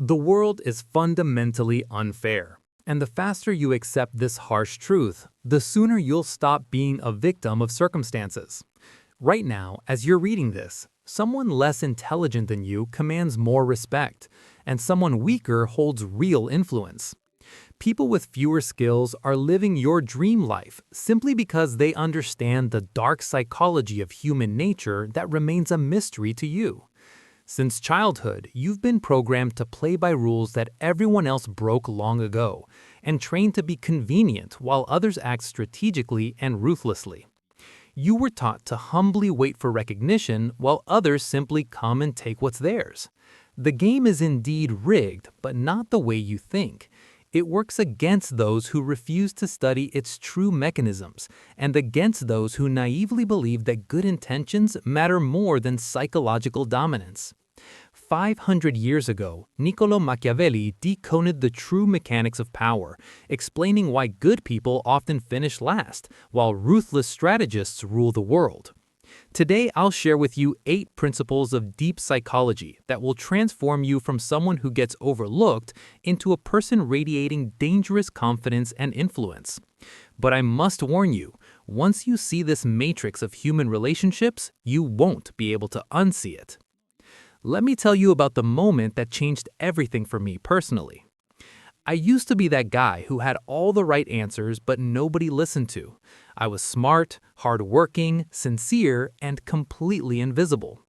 The world is fundamentally unfair, and the faster you accept this harsh truth, the sooner you'll stop being a victim of circumstances. Right now, as you're reading this, someone less intelligent than you commands more respect, and someone weaker holds real influence. People with fewer skills are living your dream life simply because they understand the dark psychology of human nature that remains a mystery to you. Since childhood, you've been programmed to play by rules that everyone else broke long ago, and trained to be convenient while others act strategically and ruthlessly. You were taught to humbly wait for recognition while others simply come and take what's theirs. The game is indeed rigged, but not the way you think. It works against those who refuse to study its true mechanisms, and against those who naively believe that good intentions matter more than psychological dominance. 500 years ago, Niccolò Machiavelli decoded the true mechanics of power, explaining why good people often finish last, while ruthless strategists rule the world. Today, I'll share with you 8 principles of deep psychology that will transform you from someone who gets overlooked into a person radiating dangerous confidence and influence. But I must warn you, once you see this matrix of human relationships, you won't be able to unsee it. Let me tell you about the moment that changed everything for me personally. I used to be that guy who had all the right answers but nobody listened to. I was smart, hardworking, sincere, and completely invisible.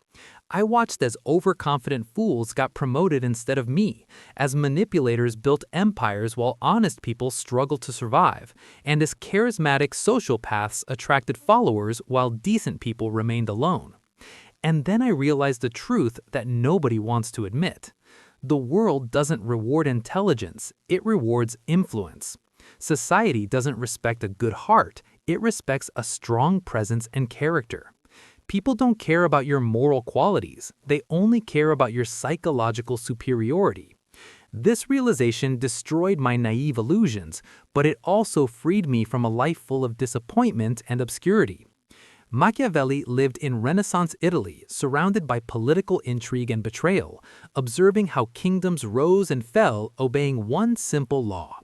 I watched as overconfident fools got promoted instead of me, as manipulators built empires while honest people struggled to survive, and as charismatic sociopaths attracted followers while decent people remained alone. And then I realized the truth that nobody wants to admit. The world doesn't reward intelligence, it rewards influence. Society doesn't respect a good heart, it respects a strong presence and character. People don't care about your moral qualities, they only care about your psychological superiority. This realization destroyed my naive illusions, but it also freed me from a life full of disappointment and obscurity. Machiavelli lived in Renaissance Italy, surrounded by political intrigue and betrayal, observing how kingdoms rose and fell obeying one simple law.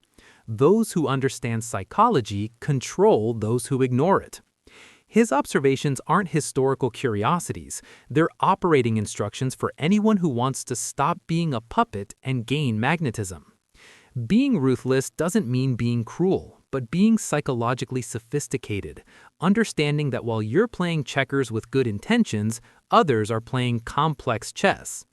Those who understand psychology control those who ignore it. His observations aren't historical curiosities, they're operating instructions for anyone who wants to stop being a puppet and gain magnetism. Being ruthless doesn't mean being cruel, but being psychologically sophisticated, understanding that while you're playing checkers with good intentions, others are playing complex chess.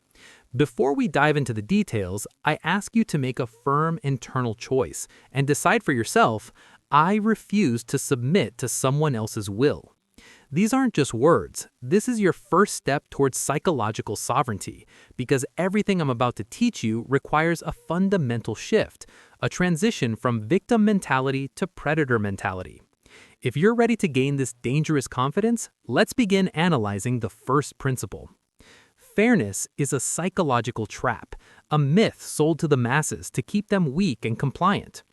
Before we dive into the details, I ask you to make a firm internal choice and decide for yourself, I refuse to submit to someone else's will. These aren't just words, this is your first step towards psychological sovereignty, because everything I'm about to teach you requires a fundamental shift, a transition from victim mentality to predator mentality. If you're ready to gain this dangerous confidence, let's begin analyzing the first principle. Fairness is a psychological trap, a myth sold to the masses to keep them weak and compliant.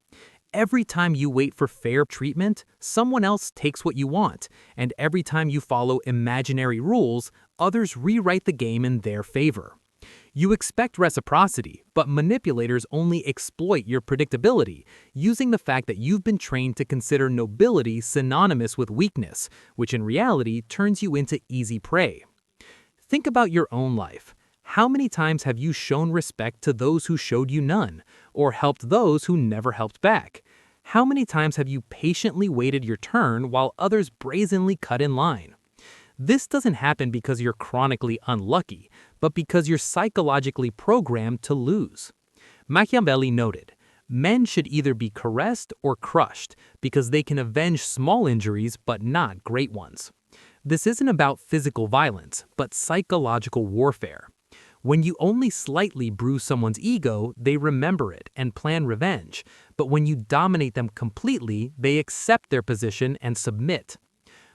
Every time you wait for fair treatment, someone else takes what you want, and every time you follow imaginary rules, others rewrite the game in their favor. You expect reciprocity, but manipulators only exploit your predictability, using the fact that you've been trained to consider nobility synonymous with weakness, which in reality turns you into easy prey. Think about your own life. How many times have you shown respect to those who showed you none, or helped those who never helped back? How many times have you patiently waited your turn while others brazenly cut in line? This doesn't happen because you're chronically unlucky, but because you're psychologically programmed to lose. Machiavelli noted, men should either be caressed or crushed because they can avenge small injuries but not great ones. This isn't about physical violence, but psychological warfare. When you only slightly bruise someone's ego, they remember it and plan revenge. But when you dominate them completely, they accept their position and submit.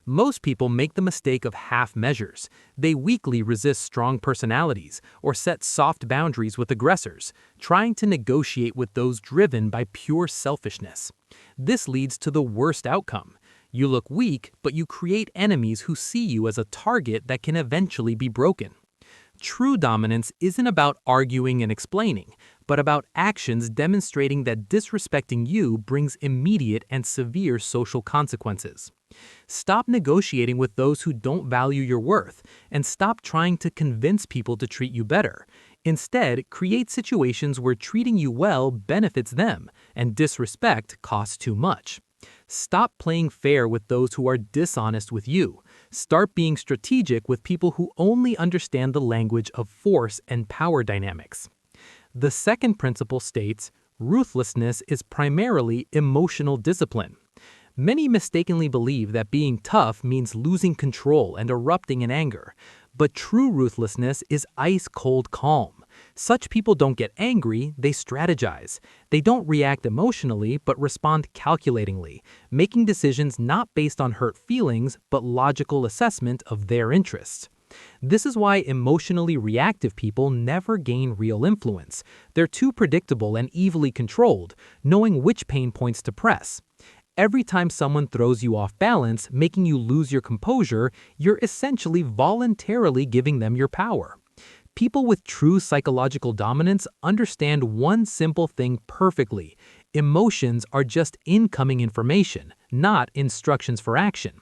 Most people make the mistake of half measures. They weakly resist strong personalities or set soft boundaries with aggressors, trying to negotiate with those driven by pure selfishness. This leads to the worst outcome. You look weak, but you create enemies who see you as a target that can eventually be broken. True dominance isn't about arguing and explaining, but about actions demonstrating that disrespecting you brings immediate and severe social consequences. Stop negotiating with those who don't value your worth, and stop trying to convince people to treat you better. Instead, create situations where treating you well benefits them, and disrespect costs too much. Stop playing fair with those who are dishonest with you. Start being strategic with people who only understand the language of force and power dynamics. The second principle states, ruthlessness is primarily emotional discipline. Many mistakenly believe that being tough means losing control and erupting in anger. But true ruthlessness is ice-cold calm. Such people don't get angry, they strategize. They don't react emotionally, but respond calculatingly, making decisions not based on hurt feelings, but logical assessment of their interests. This is why emotionally reactive people never gain real influence. They're too predictable and evilly controlled, knowing which pain points to press. Every time someone throws you off balance, making you lose your composure, you're essentially voluntarily giving them your power. People with true psychological dominance understand one simple thing perfectly. Emotions are just incoming information, not instructions for action.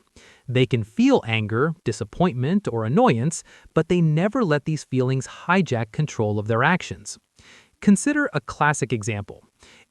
They can feel anger, disappointment, or annoyance, but they never let these feelings hijack control of their actions. Consider a classic example.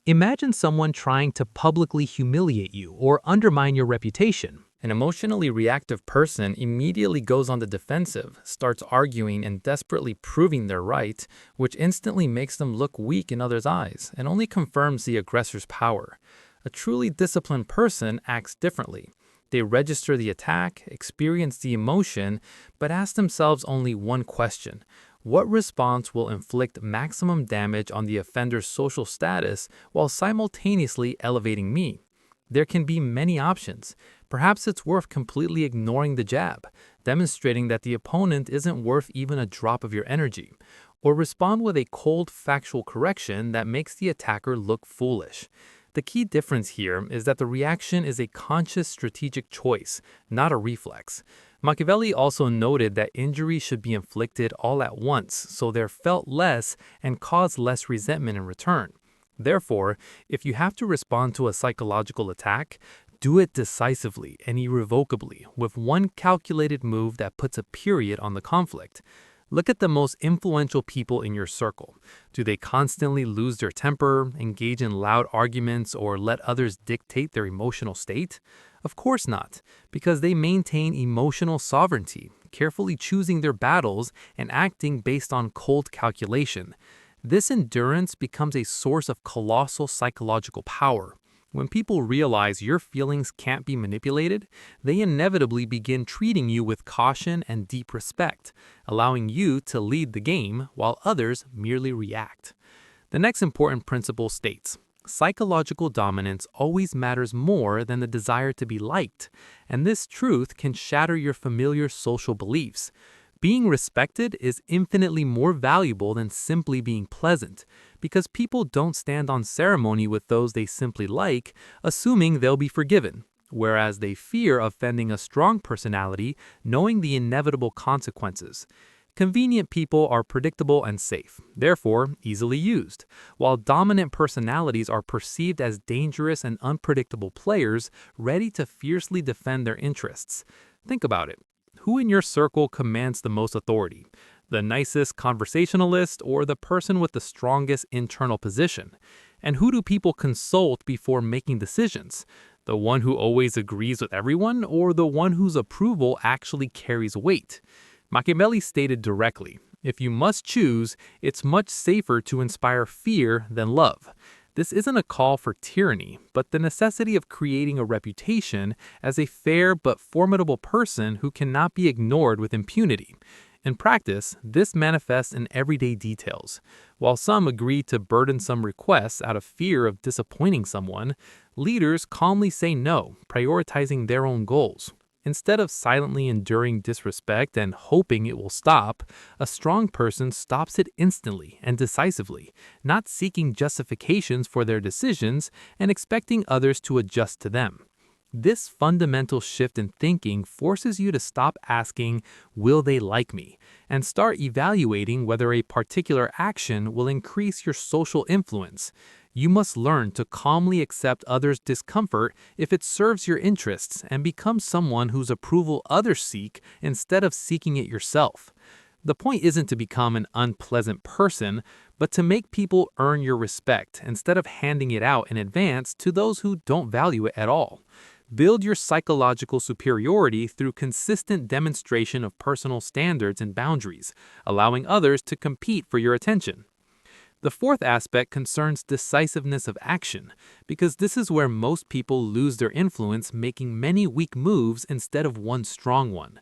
Imagine someone trying to publicly humiliate you or undermine your reputation. An emotionally reactive person immediately goes on the defensive, starts arguing and desperately proving they're right, which instantly makes them look weak in others' eyes and only confirms the aggressor's power. A truly disciplined person acts differently. They register the attack, experience the emotion, but ask themselves only one question. What response will inflict maximum damage on the offender's social status while simultaneously elevating me? There can be many options. Perhaps it's worth completely ignoring the jab, demonstrating that the opponent isn't worth even a drop of your energy, or respond with a cold factual correction that makes the attacker look foolish. The key difference here is that the reaction is a conscious strategic choice, not a reflex. Machiavelli also noted that injuries should be inflicted all at once so they're felt less and cause less resentment in return. Therefore, if you have to respond to a psychological attack, do it decisively and irrevocably with one calculated move that puts a period on the conflict. Look at the most influential people in your circle. Do they constantly lose their temper, engage in loud arguments, or let others dictate their emotional state? Of course not, because they maintain emotional sovereignty, carefully choosing their battles and acting based on cold calculation. This endurance becomes a source of colossal psychological power. When people realize your feelings can't be manipulated, they inevitably begin treating you with caution and deep respect, allowing you to lead the game while others merely react. The next important principle states, psychological dominance always matters more than the desire to be liked, and this truth can shatter your familiar social beliefs. Being respected is infinitely more valuable than simply being pleasant, because people don't stand on ceremony with those they simply like, assuming they'll be forgiven, whereas they fear offending a strong personality, knowing the inevitable consequences. Convenient people are predictable and safe, therefore easily used, while dominant personalities are perceived as dangerous and unpredictable players ready to fiercely defend their interests. Think about it. Who in your circle commands the most authority? The nicest conversationalist or the person with the strongest internal position? And who do people consult before making decisions? The one who always agrees with everyone or the one whose approval actually carries weight? Machiavelli stated directly, if you must choose, it's much safer to inspire fear than love. This isn't a call for tyranny, but the necessity of creating a reputation as a fair but formidable person who cannot be ignored with impunity. In practice, this manifests in everyday details. While some agree to burdensome requests out of fear of disappointing someone, leaders calmly say no, prioritizing their own goals. Instead of silently enduring disrespect and hoping it will stop, a strong person stops it instantly and decisively, not seeking justifications for their decisions and expecting others to adjust to them. This fundamental shift in thinking forces you to stop asking, "Will they like me?" and start evaluating whether a particular action will increase your social influence. You must learn to calmly accept others' discomfort if it serves your interests and become someone whose approval others seek instead of seeking it yourself. The point isn't to become an unpleasant person, but to make people earn your respect instead of handing it out in advance to those who don't value it at all. Build your psychological superiority through consistent demonstration of personal standards and boundaries, allowing others to compete for your attention. The fourth aspect concerns decisiveness of action, because this is where most people lose their influence, making many weak moves instead of one strong one.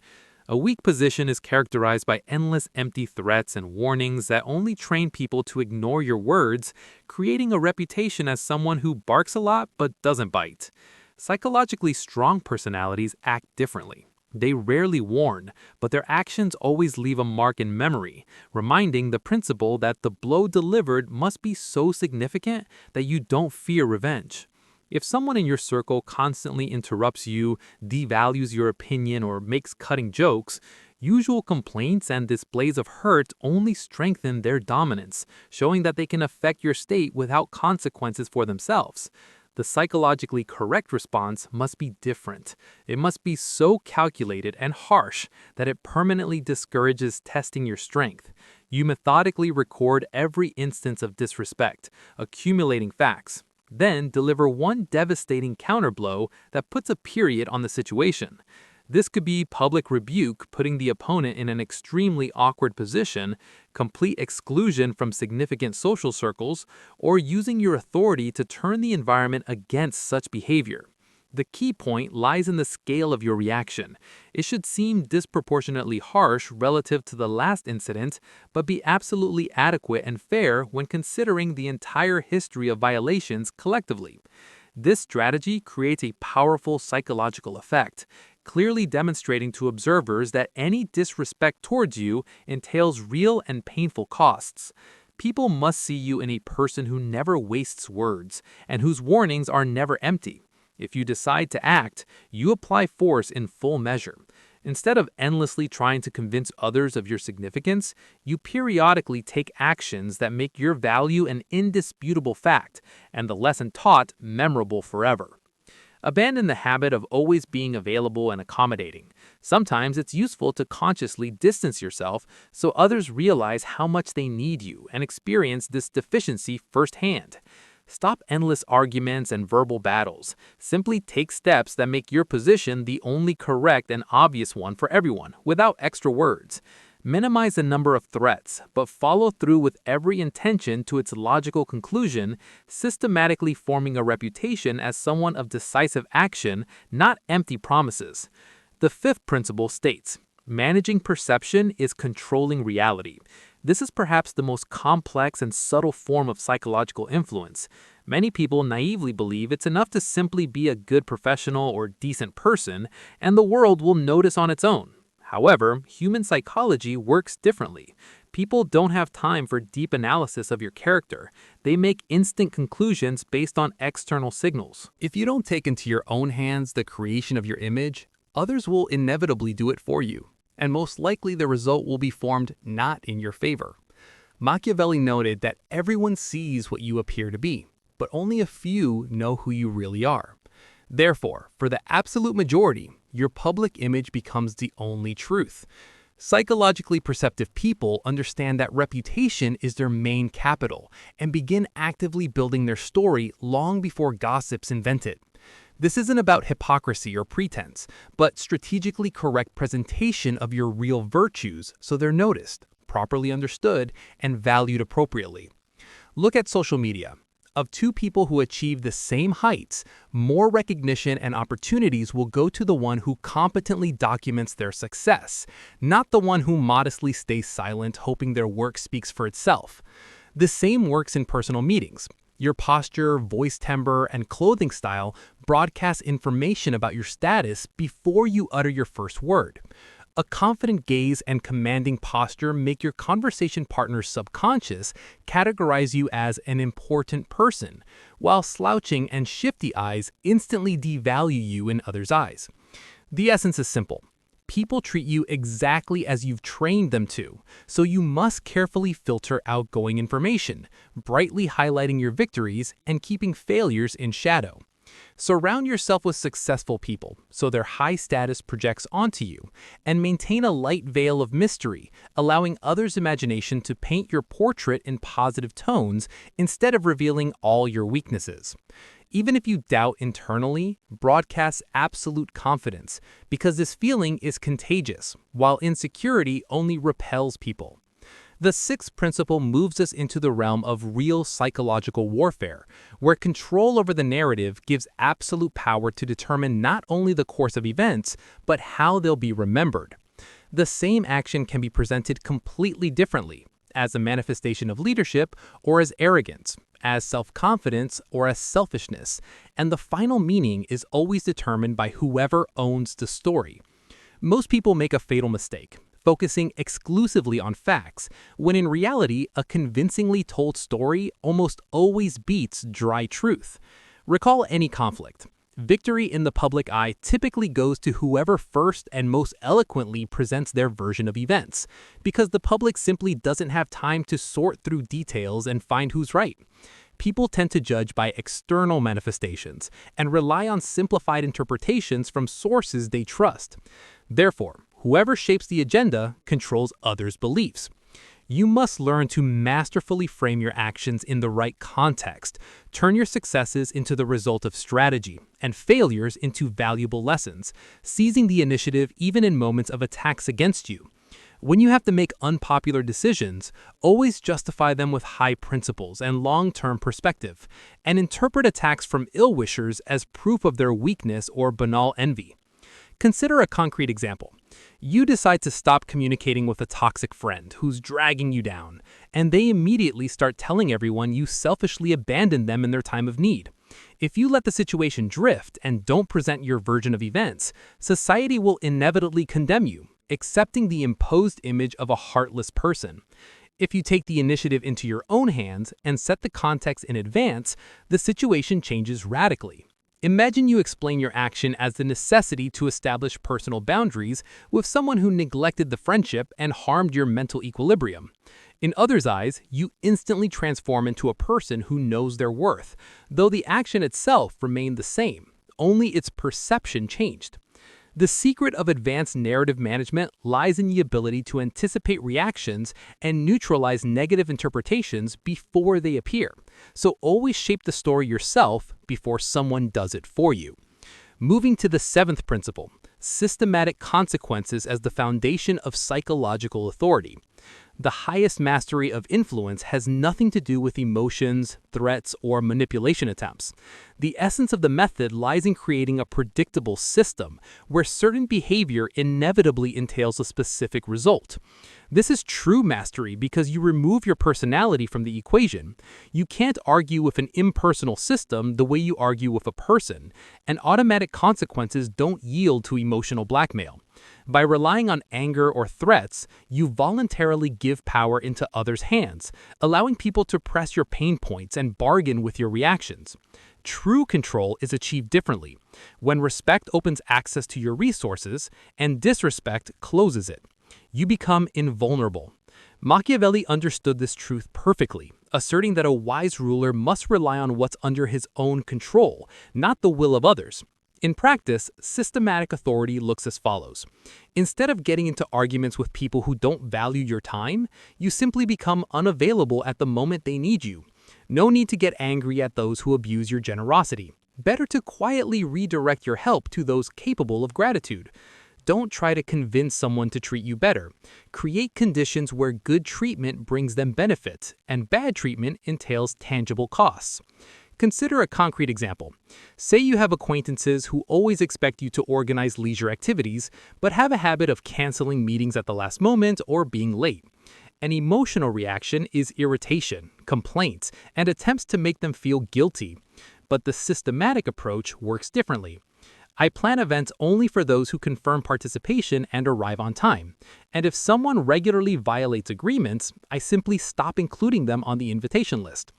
A weak position is characterized by endless empty threats and warnings that only train people to ignore your words, creating a reputation as someone who barks a lot but doesn't bite. Psychologically strong personalities act differently. They rarely warn, but their actions always leave a mark in memory, reminding the principle that the blow delivered must be so significant that you don't fear revenge. If someone in your circle constantly interrupts you, devalues your opinion, or makes cutting jokes, usual complaints and displays of hurt only strengthen their dominance, showing that they can affect your state without consequences for themselves. The psychologically correct response must be different. It must be so calculated and harsh that it permanently discourages testing your strength. You methodically record every instance of disrespect, accumulating facts. Then deliver one devastating counterblow that puts a period on the situation. This could be public rebuke, putting the opponent in an extremely awkward position, complete exclusion from significant social circles, or using your authority to turn the environment against such behavior. The key point lies in the scale of your reaction. It should seem disproportionately harsh relative to the last incident, but be absolutely adequate and fair when considering the entire history of violations collectively. This strategy creates a powerful psychological effect, clearly demonstrating to observers that any disrespect towards you entails real and painful costs. People must see you in a person who never wastes words and whose warnings are never empty. If you decide to act, you apply force in full measure. Instead of endlessly trying to convince others of your significance, you periodically take actions that make your value an indisputable fact and the lesson taught memorable forever. Abandon the habit of always being available and accommodating. Sometimes it's useful to consciously distance yourself so others realize how much they need you and experience this deficiency firsthand. Stop endless arguments and verbal battles. Simply take steps that make your position the only correct and obvious one for everyone, without extra words. Minimize the number of threats, but follow through with every intention to its logical conclusion, systematically forming a reputation as someone of decisive action, not empty promises. The fifth principle states, managing perception is controlling reality. This is perhaps the most complex and subtle form of psychological influence. Many people naively believe it's enough to simply be a good professional or decent person, and the world will notice on its own. However, human psychology works differently. People don't have time for deep analysis of your character. They make instant conclusions based on external signals. If you don't take into your own hands the creation of your image, others will inevitably do it for you, and most likely the result will be formed not in your favor. Machiavelli noted that everyone sees what you appear to be, but only a few know who you really are. Therefore, for the absolute majority, your public image becomes the only truth. Psychologically perceptive people understand that reputation is their main capital and begin actively building their story long before gossips invent it. This isn't about hypocrisy or pretense, but strategically correct presentation of your real virtues so they're noticed, properly understood, and valued appropriately. Look at social media. Of two people who achieve the same heights, more recognition and opportunities will go to the one who competently documents their success, not the one who modestly stays silent, hoping their work speaks for itself. The same works in personal meetings. Your posture, voice timbre, and clothing style broadcast information about your status before you utter your first word. A confident gaze and commanding posture make your conversation partner's subconscious categorize you as an important person, while slouching and shifty eyes instantly devalue you in others' eyes. The essence is simple. People treat you exactly as you've trained them to, so you must carefully filter outgoing information, brightly highlighting your victories and keeping failures in shadow. Surround yourself with successful people so their high status projects onto you, and maintain a light veil of mystery, allowing others' imagination to paint your portrait in positive tones instead of revealing all your weaknesses. Even if you doubt internally, broadcast absolute confidence, because this feeling is contagious, while insecurity only repels people. The sixth principle moves us into the realm of real psychological warfare, where control over the narrative gives absolute power to determine not only the course of events, but how they'll be remembered. The same action can be presented completely differently, as a manifestation of leadership or as arrogance, as self-confidence or as selfishness, and the final meaning is always determined by whoever owns the story. Most people make a fatal mistake, focusing exclusively on facts, when in reality, a convincingly told story almost always beats dry truth. Recall any conflict. Victory in the public eye typically goes to whoever first and most eloquently presents their version of events, because the public simply doesn't have time to sort through details and find who's right. People tend to judge by external manifestations and rely on simplified interpretations from sources they trust. Therefore, whoever shapes the agenda controls others' beliefs. You must learn to masterfully frame your actions in the right context, turn your successes into the result of strategy, and failures into valuable lessons, seizing the initiative even in moments of attacks against you. When you have to make unpopular decisions, always justify them with high principles and long-term perspective, and interpret attacks from ill-wishers as proof of their weakness or banal envy. Consider a concrete example. You decide to stop communicating with a toxic friend who's dragging you down, and they immediately start telling everyone you selfishly abandoned them in their time of need. If you let the situation drift and don't present your version of events, society will inevitably condemn you, accepting the imposed image of a heartless person. If you take the initiative into your own hands and set the context in advance, the situation changes radically. Imagine you explain your action as the necessity to establish personal boundaries with someone who neglected the friendship and harmed your mental equilibrium. In others' eyes, you instantly transform into a person who knows their worth, though the action itself remained the same, only its perception changed. The secret of advanced narrative management lies in the ability to anticipate reactions and neutralize negative interpretations before they appear. So always shape the story yourself before someone does it for you. Moving to the seventh principle, systematic consequences as the foundation of psychological authority. The highest mastery of influence has nothing to do with emotions, threats, or manipulation attempts. The essence of the method lies in creating a predictable system where certain behavior inevitably entails a specific result. This is true mastery because you remove your personality from the equation. You can't argue with an impersonal system the way you argue with a person, and automatic consequences don't yield to emotional blackmail. By relying on anger or threats, you voluntarily give power into others' hands, allowing people to press your pain points and bargain with your reactions. True control is achieved differently, when respect opens access to your resources and disrespect closes it. You become invulnerable. Machiavelli understood this truth perfectly, asserting that a wise ruler must rely on what's under his own control, not the will of others. In practice, systematic authority looks as follows. Instead of getting into arguments with people who don't value your time, you simply become unavailable at the moment they need you. No need to get angry at those who abuse your generosity. Better to quietly redirect your help to those capable of gratitude. Don't try to convince someone to treat you better. Create conditions where good treatment brings them benefit, and bad treatment entails tangible costs. Consider a concrete example. Say you have acquaintances who always expect you to organize leisure activities, but have a habit of canceling meetings at the last moment or being late. An emotional reaction is irritation, complaints, and attempts to make them feel guilty. But the systematic approach works differently. I plan events only for those who confirm participation and arrive on time. And if someone regularly violates agreements, I simply stop including them on the invitation list.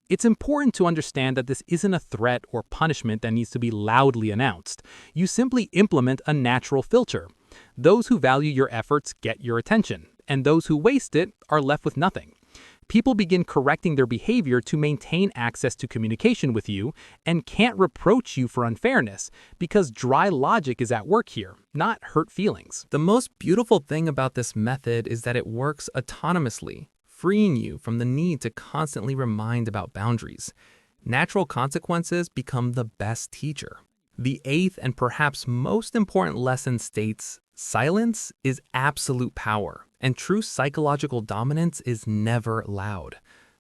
It's important to understand that this isn't a threat or punishment that needs to be loudly announced. You simply implement a natural filter. Those who value your efforts get your attention, and those who waste it are left with nothing. People begin correcting their behavior to maintain access to communication with you and can't reproach you for unfairness because dry logic is at work here, not hurt feelings. The most beautiful thing about this method is that it works autonomously, freeing you from the need to constantly remind about boundaries. Natural consequences become the best teacher. The eighth and perhaps most important lesson states, silence is absolute power, and true psychological dominance is never loud.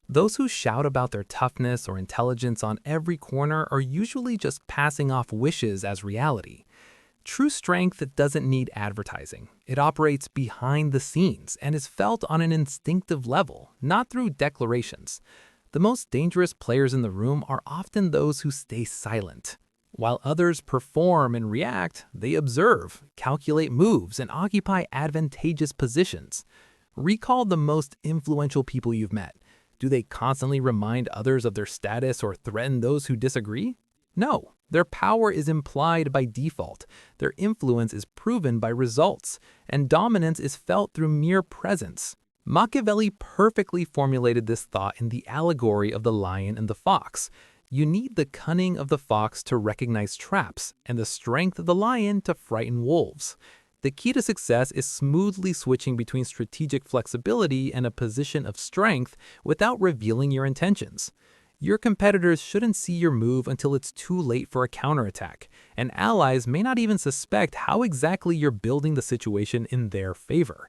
Those who shout about their toughness or intelligence on every corner are usually just passing off wishes as reality. True strength doesn't need advertising. It operates behind the scenes and is felt on an instinctive level, not through declarations. The most dangerous players in the room are often those who stay silent. While others perform and react, they observe, calculate moves, and occupy advantageous positions. Recall the most influential people you've met. Do they constantly remind others of their status or threaten those who disagree? No. Their power is implied by default, their influence is proven by results, and dominance is felt through mere presence. Machiavelli perfectly formulated this thought in the allegory of the lion and the fox. You need the cunning of the fox to recognize traps, and the strength of the lion to frighten wolves. The key to success is smoothly switching between strategic flexibility and a position of strength without revealing your intentions. Your competitors shouldn't see your move until it's too late for a counterattack, and allies may not even suspect how exactly you're building the situation in their favor.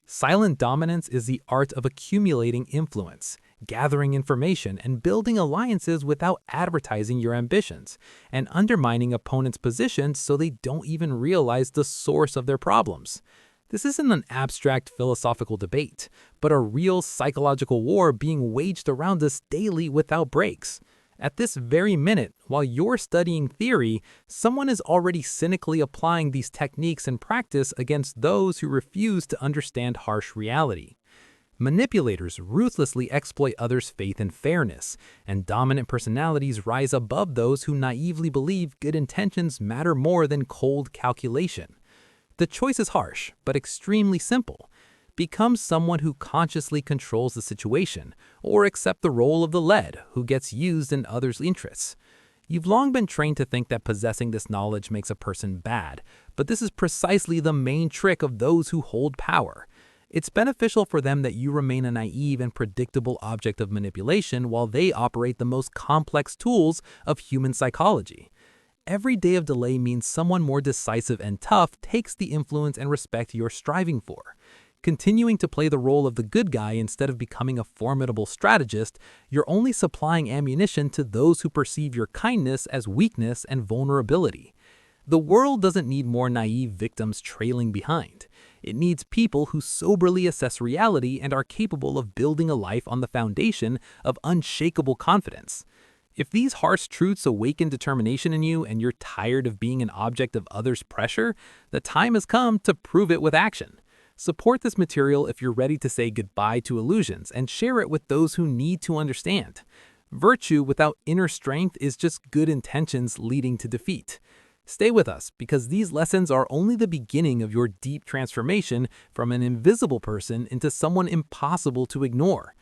Silent dominance is the art of accumulating influence, gathering information, and building alliances without advertising your ambitions, and undermining opponents' positions so they don't even realize the source of their problems. This isn't an abstract philosophical debate, but a real psychological war being waged around us daily without breaks. At this very minute, while you're studying theory, someone is already cynically applying these techniques in practice against those who refuse to understand harsh reality. Manipulators ruthlessly exploit others' faith in fairness, and dominant personalities rise above those who naively believe good intentions matter more than cold calculation. The choice is harsh, but extremely simple. Become someone who consciously controls the situation, or accept the role of the lead who gets used in others' interests. You've long been trained to think that possessing this knowledge makes a person bad, but this is precisely the main trick of those who hold power. It's beneficial for them that you remain a naive and predictable object of manipulation while they operate the most complex tools of human psychology. Every day of delay means someone more decisive and tough takes the influence and respect you're striving for. Continuing to play the role of the good guy instead of becoming a formidable strategist, you're only supplying ammunition to those who perceive your kindness as weakness and vulnerability. The world doesn't need more naive victims trailing behind. It needs people who soberly assess reality and are capable of building a life on the foundation of unshakable confidence. If these harsh truths awaken determination in you and you're tired of being an object of others' pressure, the time has come to prove it with action. Support this material if you're ready to say goodbye to illusions and share it with those who need to understand. Virtue without inner strength is just good intentions leading to defeat. Stay with us because these lessons are only the beginning of your deep transformation from an invisible person into someone impossible to ignore.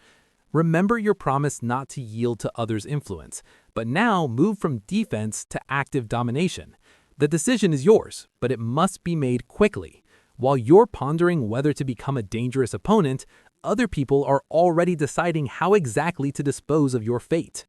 Remember your promise not to yield to others' influence, but now move from defense to active domination. The decision is yours, but it must be made quickly. While you're pondering whether to become a dangerous opponent, other people are already deciding how exactly to dispose of your fate.